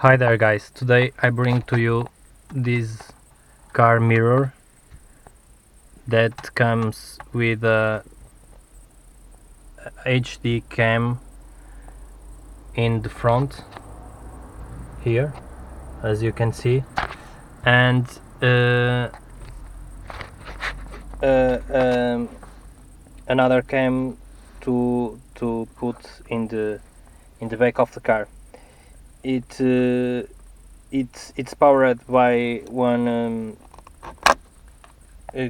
Hi there guys, today I bring to you this car mirror that comes with a HD cam in the front here, as you can see, and another cam to put in the back of the car. It's powered by one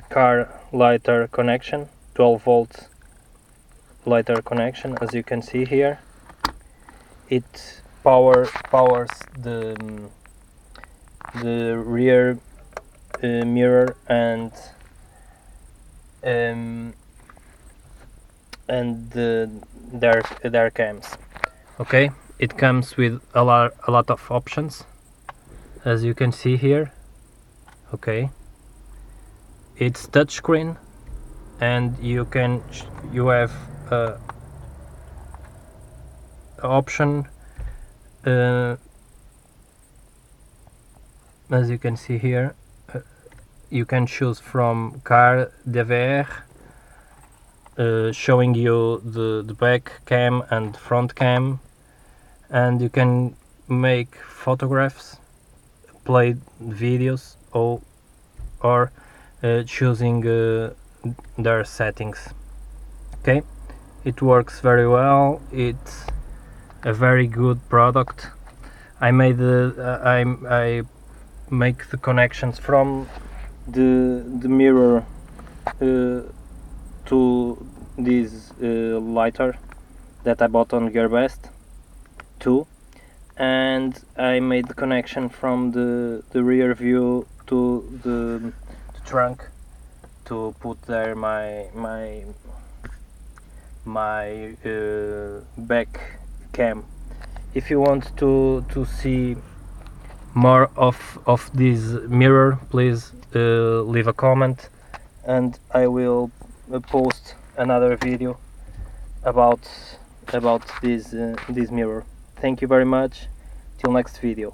car lighter connection, 12 volt lighter connection, as you can see here. It powers the rear mirror and their cams. Okay, it comes with a lot of options, as you can see here. Okay, it's touchscreen, and you have option as you can see here. You can choose from car DVR, showing you the back cam and front cam, and you can make photographs, play videos, or choosing their settings. Okay, it works very well. It's a very good product. I made I make the connections from the mirror to this lighter that I bought on GearBest too, and I made the connection from the rear view to the trunk to put there my back cam. If you want to see more of this mirror, please leave a comment, and I will post another video about this mirror. Thank you very much. Till next video.